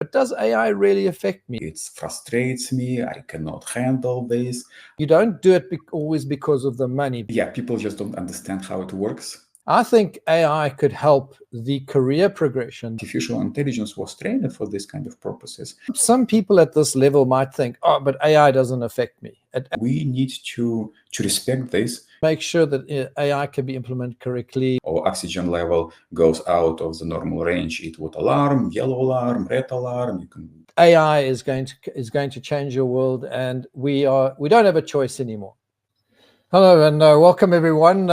but does AI really affect me? It frustrates me. I cannot handle this. You don't do it always because of the money. Yeah, people just don't understand how it works. I think AI could help the career progression. Artificial intelligence was trained for this kind of purposes. Some people at this level might think, oh, but AI doesn't affect me. We need to respect this. Make sure that AI can be implemented correctly. Or oxygen level goes out of the normal range, it would alarm, yellow alarm, red alarm. AI is going to change your world, and we don't have a choice anymore. Hello and welcome everyone.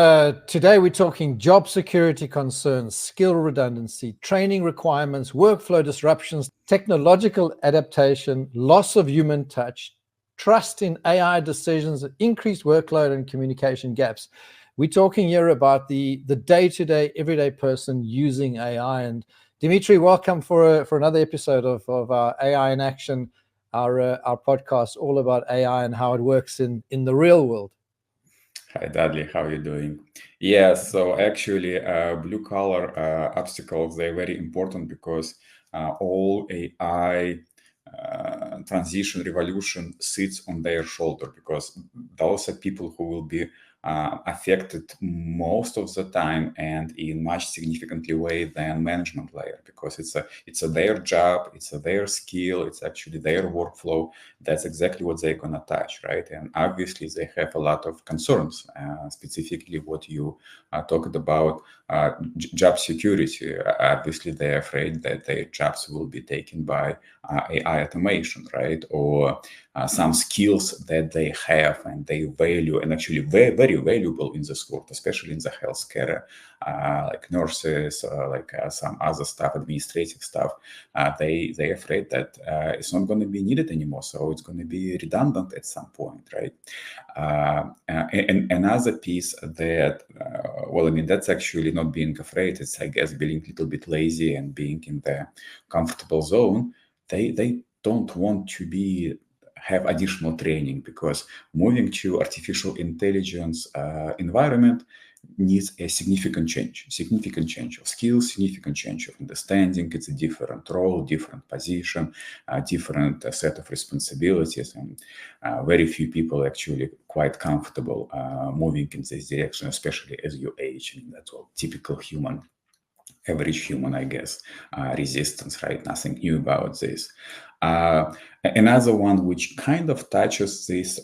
Today we're talking job security concerns, skill redundancy, training requirements, workflow disruptions, technological adaptation, loss of human touch, trust in AI decisions, increased workload and communication gaps. We're talking here about the day-to-day, everyday person using AI. And Dmitry, welcome for another episode of our AI in Action, our podcast all about AI and how it works in the real world. Hi, Dudley. How are you doing? Yeah, so actually, blue-collar obstacles, they're very important because all AI transition, revolution sits on their shoulder, because those are people who will be affected most of the time and in much significantly way than management layer, because it's their job, it's their skill, it's actually their workflow. That's exactly what they're gonna touch, right? And obviously they have a lot of concerns, specifically what you talked about, job security. Obviously they're afraid that their jobs will be taken by AI automation, right? Or some skills that they have and they value, and actually very, very valuable in this world, especially in the healthcare, like nurses, like some other stuff, administrative stuff. They're afraid that it's not going to be needed anymore, so it's going to be redundant at some point, right? And another piece that, well, I mean, that's actually not being afraid. It's, I guess, being a little bit lazy and being in the comfortable zone. They don't want to have additional training, because moving to artificial intelligence environment needs a significant change of skills, significant change of understanding. It's a different role, different position, different set of responsibilities, and very few people actually quite comfortable moving in this direction, especially as you age. I mean, that's all typical human, average human, I guess, resistance, right? Nothing new about this. Another one which kind of touches this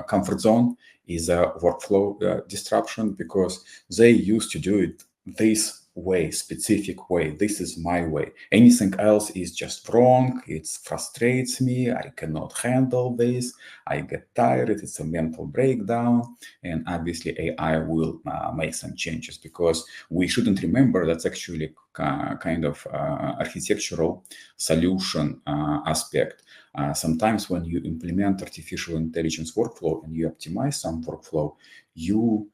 comfort zone is a workflow disruption, because they used to do it this way, specific way. This is my way. Anything else is just wrong. It frustrates me. I cannot handle this. I get tired. It's a mental breakdown. And obviously AI will make some changes, because we shouldn't remember that's actually kind of architectural solution aspect. Sometimes when you implement artificial intelligence workflow and you optimize some workflow, you're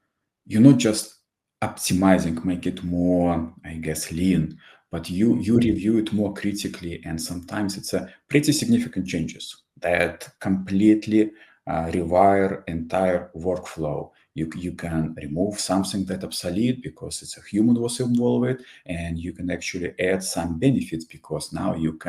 not just optimizing, make it more, I guess, lean, but you review it more critically, and sometimes it's a pretty significant changes that completely rewire entire workflow. You can remove something that obsolete because it's a human was involved, and you can actually add some benefits, because now you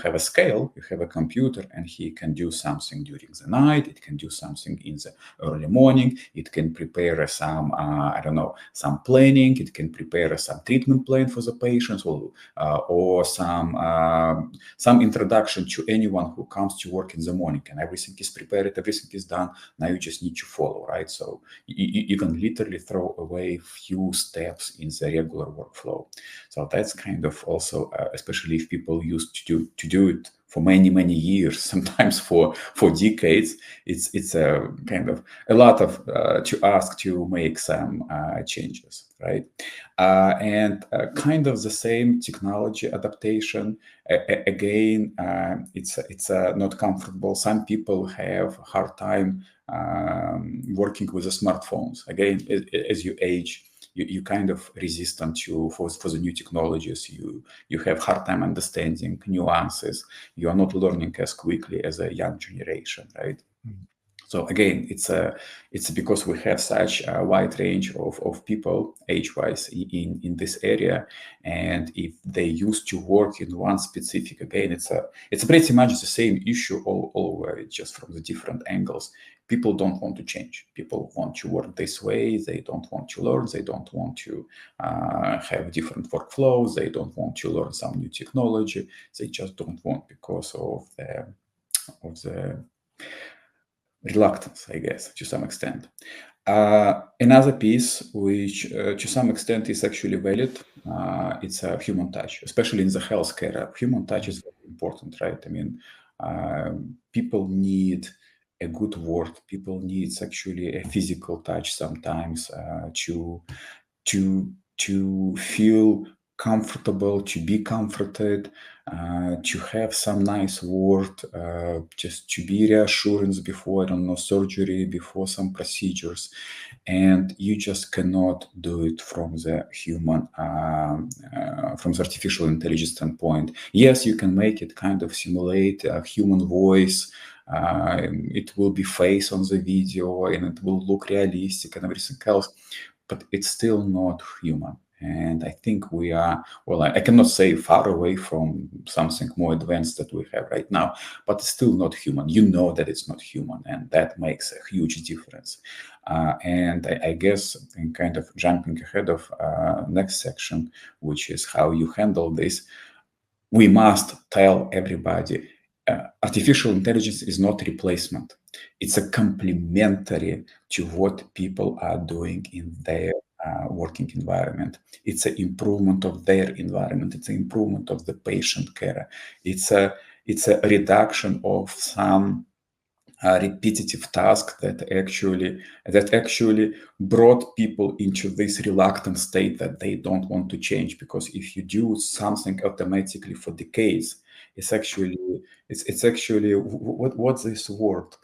have a scale, you have a computer, and he can do something during the night, it can do something in the early morning, it can prepare some I don't know, some planning, it can prepare some treatment plan for the patients, or some introduction to anyone who comes to work in the morning, and everything is prepared, everything is done. Now you just need to follow, right? So you can literally throw away few steps in the regular workflow. So that's kind of also, especially if people used to do it for many years, sometimes for decades, it's a kind of a lot of to ask to make some changes, right? And kind of the same technology adaptation. Again, it's not comfortable. Some people have a hard time working with the smartphones. Again, as you age, you kind of resistant for the new technologies. You have hard time understanding nuances. You are not learning as quickly as a young generation, right? So again, it's because we have such a wide range of people age-wise in this area, and if they used to work in one specific, again, it's pretty much the same issue all over. It's just from the different angles. People don't want to change. People want to work this way. They don't want to learn. They don't want to have different workflows. They don't want to learn some new technology. They just don't want because of the reluctance, I guess, to some extent. Another piece, which to some extent is actually valid, it's a human touch, especially in the healthcare. Human touch is very important, right? I mean, people need a good word. People need actually a physical touch sometimes to feel comfortable, to be comforted, to have some nice word, just to be reassurance before, I don't know, surgery, before some procedures. And you just cannot do it from the human, from the artificial intelligence standpoint. Yes, you can make it kind of simulate a human voice. It will be face on the video and it will look realistic and everything else, but it's still not human. And I think we are, well, I cannot say far away from something more advanced that we have right now, but it's still not human. You know that it's not human, and that makes a huge difference. And I guess in kind of jumping ahead of next section, which is how you handle this, we must tell everybody, artificial intelligence is not replacement. It's a complementary to what people are doing in their working environment. It's an improvement of their environment. It's an improvement of the patient care. It's a reduction of some repetitive task that actually brought people into this reluctant state that they don't want to change. Because if you do something automatically for decades, it's actually what's this word?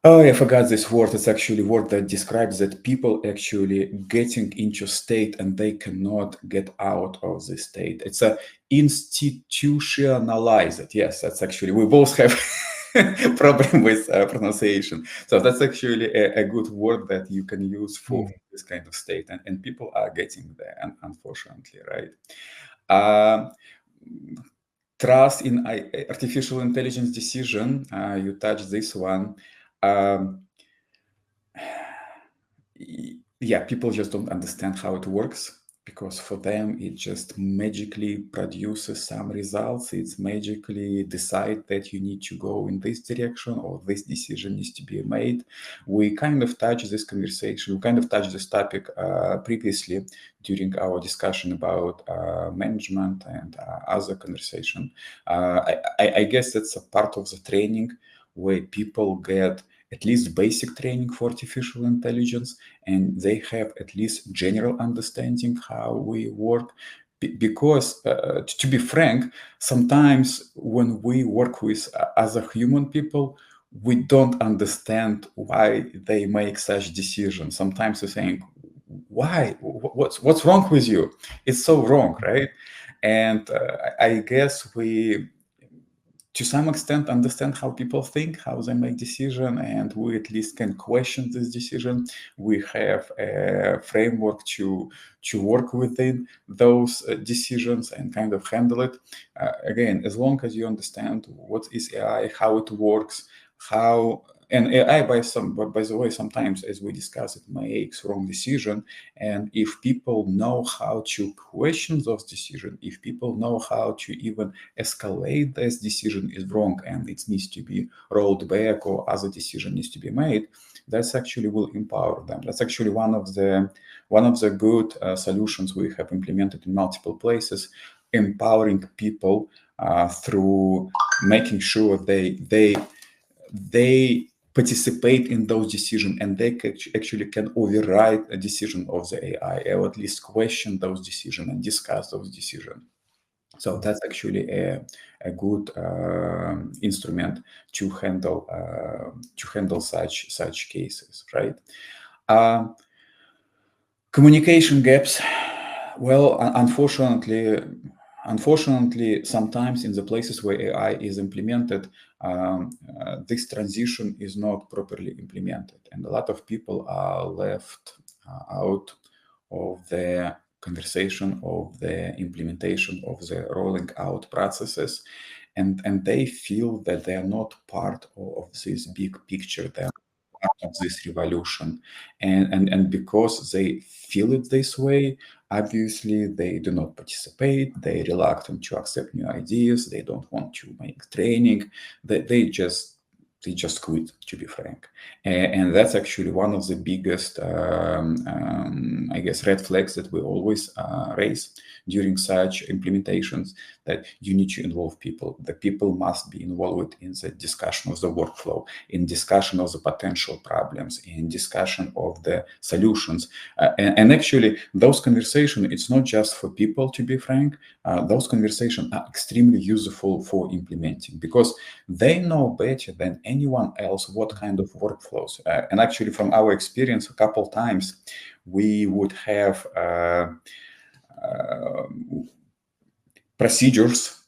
Oh, I forgot this word. It's actually a word that describes that people actually getting into state and they cannot get out of this state. It's a institutionalized. Yes, that's actually, we both have problem with pronunciation. So that's actually a good word that you can use for this kind of state. And people are getting there, unfortunately, right? Trust in artificial intelligence decision, you touched this one. Yeah, people just don't understand how it works, because for them it just magically produces some results. It's magically decide that you need to go in this direction or this decision needs to be made. We kind of touched this conversation, we kind of touched this topic previously during our discussion about management and other conversation. I guess that's a part of the training where people get at least basic training for artificial intelligence, and they have at least general understanding how we work. Because to be frank, sometimes when we work with other human people, we don't understand why they make such decisions. Sometimes we think, why? What's wrong with you? It's so wrong, right? And I guess we, to some extent, understand how people think, how they make decision, and we at least can question this decision. We have a framework to work within those decisions and kind of handle it. Again, as long as you understand what is AI, how it works, and AI, by the way, sometimes, as we discussed, it makes wrong decision. And if people know how to question those decisions, if people know how to even escalate this decision is wrong and it needs to be rolled back or other decision needs to be made, that's actually will empower them. That's actually one of the good solutions we have implemented in multiple places, empowering people through making sure they participate in those decisions, and they actually can override a decision of the AI, or at least question those decisions and discuss those decisions. So that's actually a good instrument to handle such cases, right? Communication gaps. Well, unfortunately, unfortunately, sometimes in the places where AI is implemented, this transition is not properly implemented, and a lot of people are left out of the conversation, of the implementation, of the rolling out processes, and they feel that they are not part of this big picture. They are part of this revolution, and because they feel it this way, obviously they do not participate. They're reluctant to accept new ideas. They don't want to make training. They just quit, to be frank. And that's actually one of the biggest, I guess, red flags that we always raise during such implementations, that you need to involve people. The people must be involved in the discussion of the workflow, in discussion of the potential problems, in discussion of the solutions. And actually, those conversations, it's not just for people, to be frank. Those conversations are extremely useful for implementing, because they know better than anyone else what kind of workflows. And actually, from our experience, a couple times we would have procedures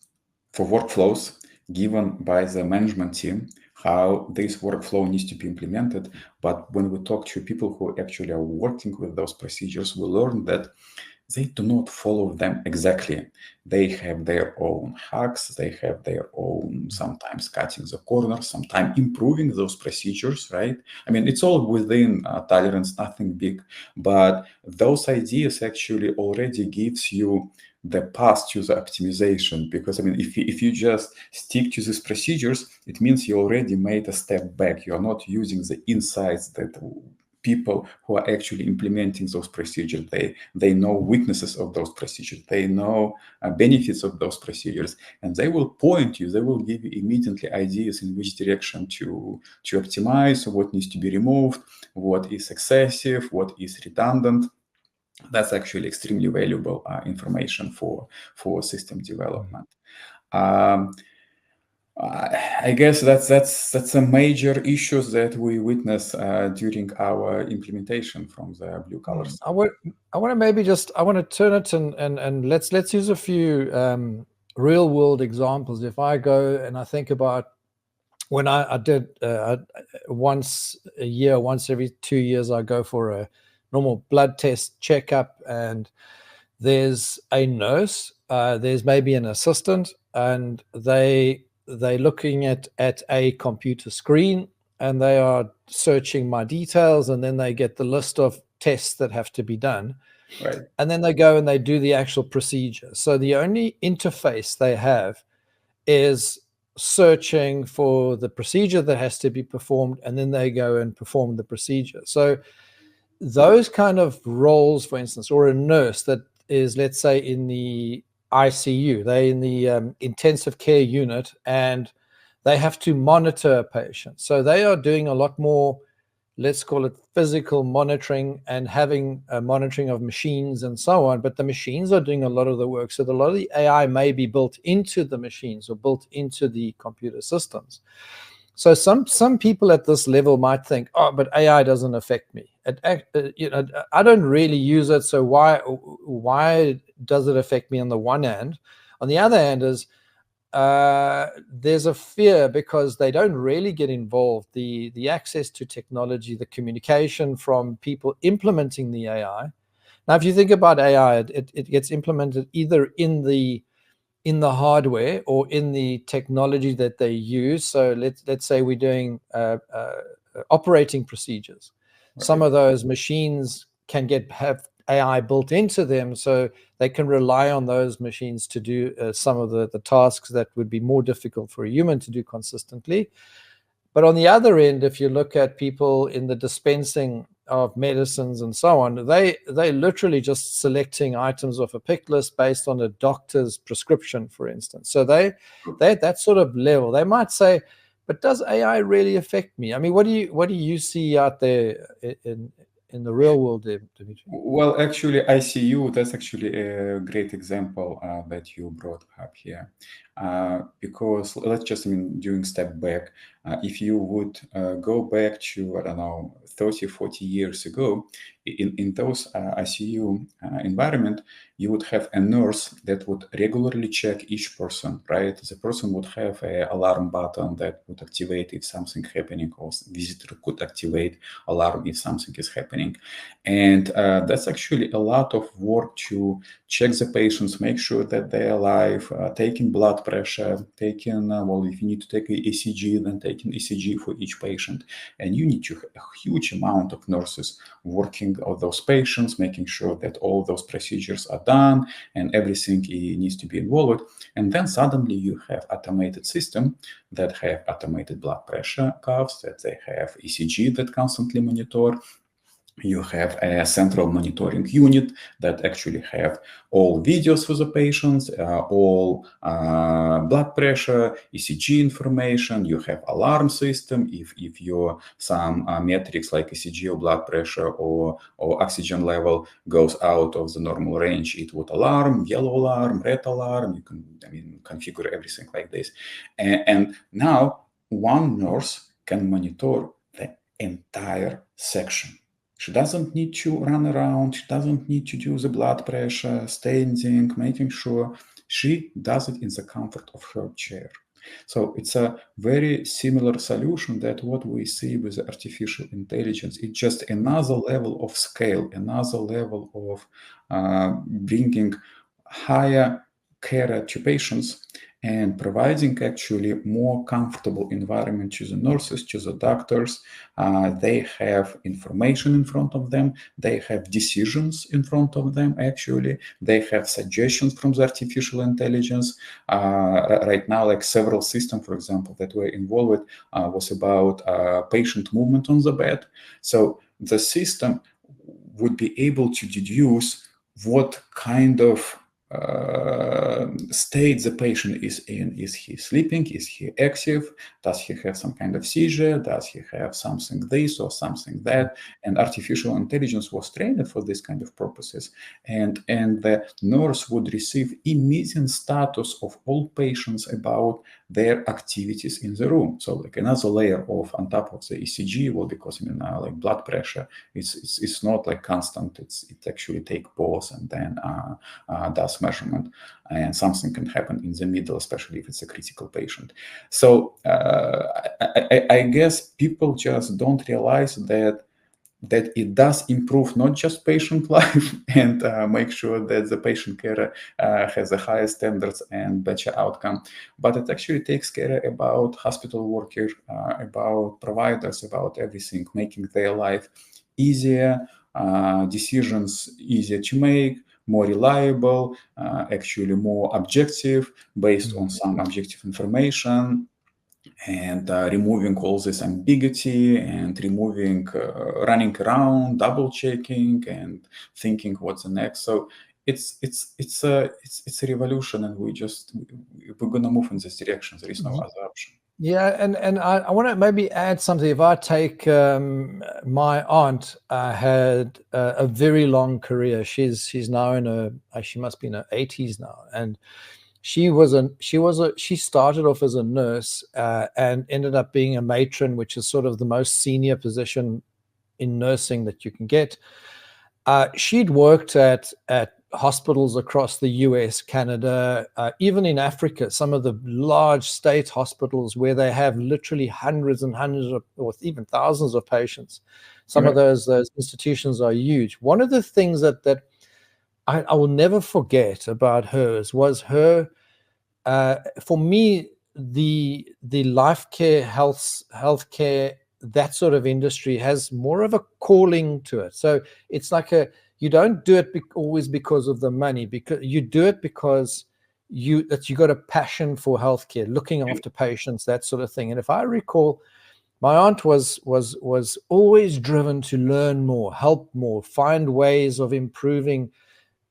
for workflows given by the management team, how this workflow needs to be implemented. But when we talk to people who actually are working with those procedures, we learn that they do not follow them exactly. They have their own hacks, they have their own, sometimes cutting the corners, sometimes improving those procedures, right? I mean, it's all within tolerance, nothing big, but those ideas actually already gives you the path to the optimization. Because I mean, if you just stick to these procedures, it means you already made a step back. You are not using the insights that people who are actually implementing those procedures. They know weaknesses of those procedures. They know benefits of those procedures, and they will point you. They will give you immediately ideas in which direction to optimize, what needs to be removed, what is excessive, what is redundant. That's actually extremely valuable information for system development. I guess that's a major issues that we witness during our implementation from the blue collar side. I want to maybe just turn it and let's use a few real world examples. If I go and I think about when I did once a year, once every 2 years, I go for a normal blood test checkup, and there's a nurse, there's maybe an assistant, and they're looking at a computer screen, and they are searching my details, and then they get the list of tests that have to be done. Right. And then they go and they do the actual procedure. So the only interface they have is searching for the procedure that has to be performed, and then they go and perform the procedure. So those kind of roles, for instance, or a nurse that is, let's say, in the ICU, they're in the intensive care unit, and they have to monitor a patient. So they are doing a lot more, let's call it physical monitoring, and having a monitoring of machines and so on. But the machines are doing a lot of the work. So a lot of the AI may be built into the machines or built into the computer systems. So some people at this level might think, oh, but AI doesn't affect me. I don't really use it, so why does it affect me on the one hand? On the other hand is there's a fear because they don't really get involved. The access to technology, the communication from people implementing the AI. Now, if you think about AI, it gets implemented either in the hardware or in the technology that they use. So let's say we're doing operating procedures. Right. Some of those machines can have AI built into them, so they can rely on those machines to do some of the tasks that would be more difficult for a human to do consistently. But on the other end, if you look at people in the dispensing of medicines and so on, they literally just selecting items off a pick list based on a doctor's prescription, for instance. So they at that sort of level, they might say, but does AI really affect me? I mean, what do you see out there in the real world there, Dmitry? Well, actually, ICU, that's actually a great example that you brought up here. Because let's just, doing step back, If you would go back to, I don't know, 30, 40 years ago, in those ICU environment, you would have a nurse that would regularly check each person, right? The person would have an alarm button that would activate if something happening, or visitor could activate alarm if something is happening. And that's actually a lot of work to check the patients, make sure that they're alive, taking blood pressure, taking, well, if you need to take an ECG, then taking ECG for each patient. And you need to have a huge amount of nurses working on those patients, making sure that all those procedures are done and everything needs to be involved. And then suddenly you have automated system that have automated blood pressure cuffs, that they have ECG that constantly monitor. You have a central monitoring unit that actually have all videos for the patients, all blood pressure, ECG information. You have alarm system. If your some metrics like ECG or blood pressure or oxygen level goes out of the normal range, it would alarm, yellow alarm, red alarm. You can, I mean, configure everything like this. And now one nurse can monitor the entire section. She doesn't need to run around. She doesn't need to do the blood pressure, standing, making sure. She does it in the comfort of her chair. So it's a very similar solution that what we see with artificial intelligence. It's just another level of scale, another level of bringing higher care to patients and providing actually more comfortable environment to the nurses, to the doctors. They have information in front of them. They have decisions in front of them, actually. They have suggestions from the artificial intelligence. Right now, like several systems, for example, that were involved was about patient movement on the bed. So the system would be able to deduce what kind of state the patient is in. Is he sleeping? Is he active? Does he have some kind of seizure? Does he have something this or something that? And artificial intelligence was trained for this kind of purposes. And the nurse would receive immediate status of all patients about their activities in the room. So like another layer of on top of the ECG, well, because like blood pressure, it's not like constant. It actually take pause and then does measurement, and something can happen in the middle, especially if it's a critical patient. So I guess people just don't realize that it does improve not just patient life and make sure that the patient care has the highest standards and better outcome, but it actually takes care about hospital workers, about providers, about everything, making their life easier, decisions easier to make, more reliable, actually more objective, based on some objective information, and removing all this ambiguity and removing running around, double checking, and thinking what's the next. So it's a revolution, and we're gonna move in this direction. There is no other option. Yeah, and I want to maybe add something. If I take my aunt had a very long career. She's now she must be in her 80s now, and she started off as a nurse and ended up being a matron, which is sort of the most senior position in nursing that you can get. She'd worked at hospitals across the US, Canada, even in Africa, some of the large state hospitals where they have literally hundreds and hundreds of, or even thousands of patients. Some of those institutions are huge. One of the things that I will never forget about hers was her, for me, the life care, healthcare, that sort of industry has more of a calling to it. So it's like you don't do it always because of the money, because you do it because you got a passion for healthcare, looking after patients, that sort of thing. And if I recall, my aunt was always driven to learn more, help more, find ways of improving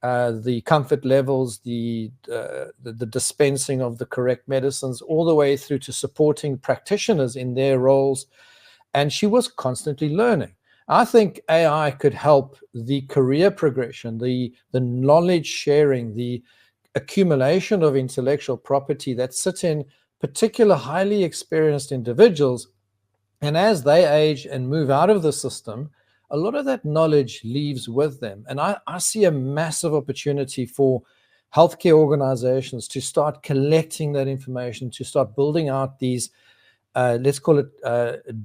the comfort levels, the dispensing of the correct medicines, all the way through to supporting practitioners in their roles. And she was constantly learning. I think AI could help the career progression, the knowledge sharing, the accumulation of intellectual property that sits in particular highly experienced individuals. And as they age and move out of the system, a lot of that knowledge leaves with them. And I see a massive opportunity for healthcare organizations to start collecting that information, to start building out these, let's call it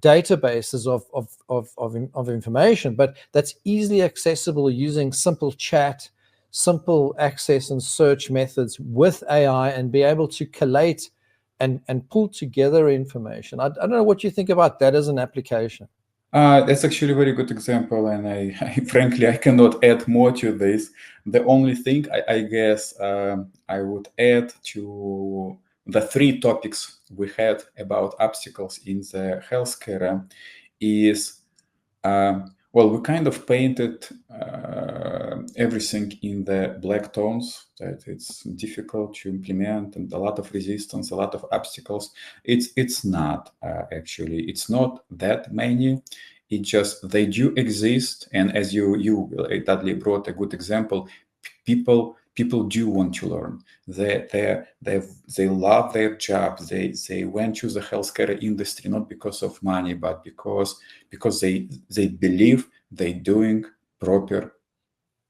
databases of information, but that's easily accessible using simple chat, simple access and search methods with AI, and be able to collate and pull together information. I don't know what you think about that as an application. That's actually a very good example, and I frankly, I cannot add more to this. The only thing I guess I would add to the three topics we had about obstacles in the healthcare is, well, we kind of painted everything in the black tones, that it's difficult to implement and a lot of resistance, a lot of obstacles. It's not actually, it's not that many. It just, they do exist. And as you Dudley brought a good example, people do want to learn. They love their job. They went to the healthcare industry not because of money, but because they believe they're doing proper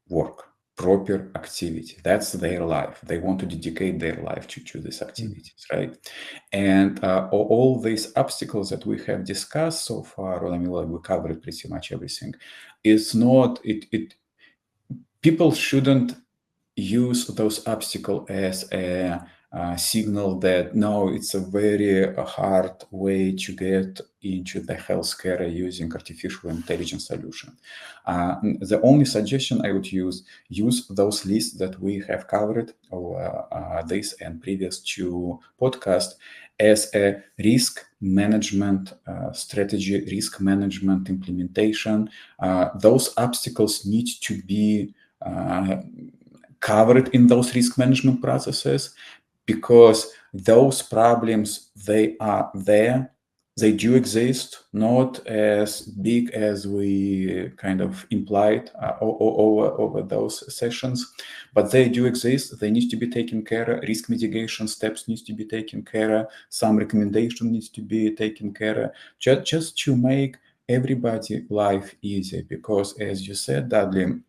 work, proper activity. That's their life. They want to dedicate their life to these activities, right? And all these obstacles that we have discussed so far, well, I mean, we covered pretty much everything. It's not, people shouldn't use those obstacles as a signal that no, it's a very hard way to get into the healthcare using artificial intelligence solution. The only suggestion I would use those lists that we have covered, or this and previous two podcasts, as a risk management strategy, risk management implementation. Those obstacles need to be covered in those risk management processes, because those problems, they are there, they do exist, not as big as we kind of implied over those sessions, but they do exist. They need to be taken care of. Risk mitigation steps needs to be taken care of. Some recommendation needs to be taken care of, just to make everybody life easier. Because as you said, Dudley,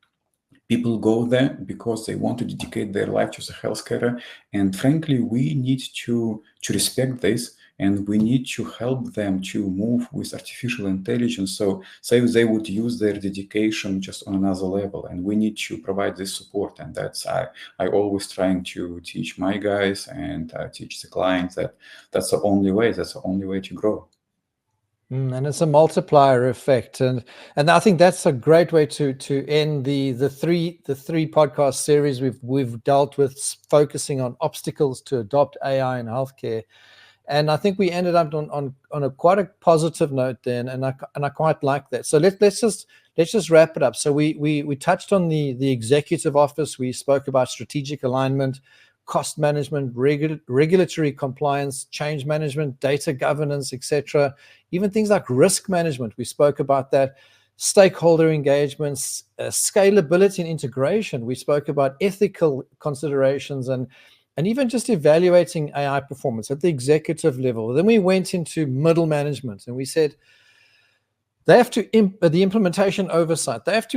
people go there because they want to dedicate their life to the healthcare, and frankly, we need to respect this, and we need to help them to move with artificial intelligence. So they would use their dedication just on another level, and we need to provide this support. And that's I always trying to teach my guys and teach the clients that that's the only way. That's the only way to grow. And it's a multiplier effect, and I think that's a great way to end the three podcast series we've dealt with, focusing on obstacles to adopt AI in healthcare. And I think we ended up on a quite a positive note then, and I quite like that. So let's just wrap it up. So we touched on the executive office. We spoke about strategic alignment, cost management, regulatory compliance, change management, data governance, etc. Even things like risk management, we spoke about that. Stakeholder engagements, scalability and integration. We spoke about ethical considerations and even just evaluating AI performance at the executive level. Then we went into middle management, and we said they have to the implementation oversight. They have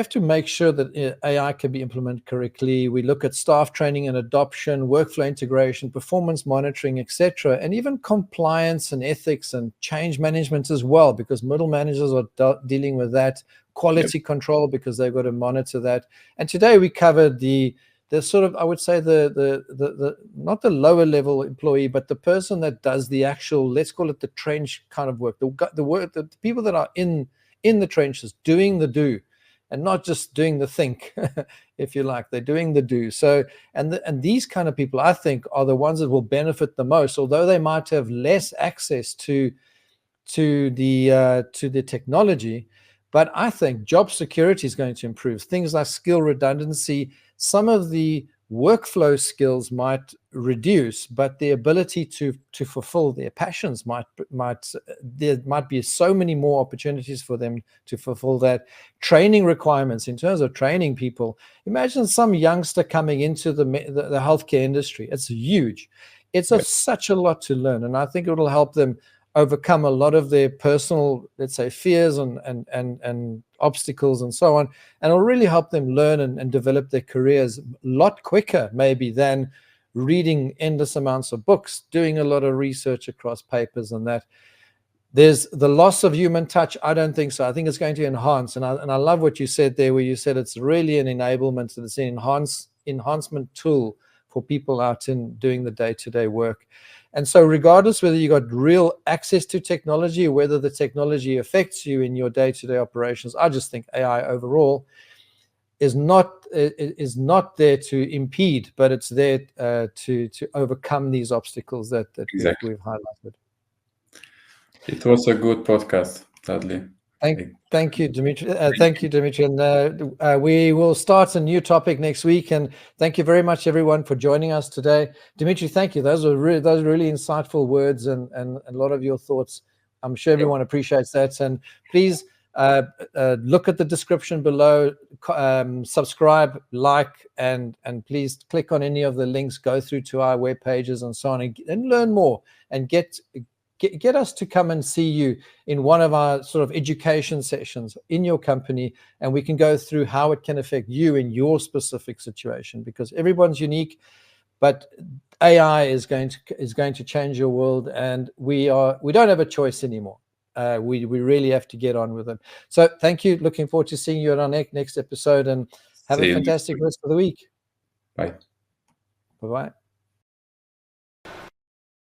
to make sure that AI can be implemented correctly. We look at staff training and adoption, workflow integration, performance monitoring, etc., and even compliance and ethics and change management as well, because middle managers are dealing with that. Quality control, because they've got to monitor that. And today we covered the sort of, I would say, the not the lower level employee, but the person that does the actual, let's call it the trench kind of work, the work, the people that are in the trenches doing the do, and not just doing the think, if you like. They're doing the do. So and these kind of people, I think, are the ones that will benefit the most, although they might have less access to the technology. But I think job security is going to improve. Things like skill redundancy, some of the workflow skills might reduce, but the ability to fulfill their passions there might be so many more opportunities for them to fulfill that. Training requirements in terms of training people. Imagine some youngster coming into the healthcare industry. It's huge. It's Right. such a lot to learn, and I think it will help them overcome a lot of their personal, let's say, fears and obstacles and so on, and it'll really help them learn and develop their careers a lot quicker maybe than reading endless amounts of books, doing a lot of research across papers and that. There's the loss of human touch. I don't think so. I think it's going to enhance, and I love what you said there, where you said it's really an enablement, it's an enhancement tool for people out in doing the day-to-day work. And so regardless whether you got real access to technology or whether the technology affects you in your day-to-day operations, I just think AI overall is not there to impede, but it's there to overcome these obstacles that Exactly. we've highlighted. It was a good podcast, Dudley. Thank you, Dmitry. Thank you, Dmitry. And we will start a new topic next week. And thank you very much, everyone, for joining us today. Dmitry, thank you. Those are really insightful words and a lot of your thoughts. I'm sure everyone appreciates that. And please look at the description below, subscribe, like, and please click on any of the links, go through to our web pages and so on, and learn more and get us to come and see you in one of our sort of education sessions in your company, and we can go through how it can affect you in your specific situation, because everyone's unique, but AI is going to change your world, and we don't have a choice anymore. We really have to get on with it. So thank you. Looking forward to seeing you at our next episode, and have a fantastic rest of the week. Bye. Bye-bye.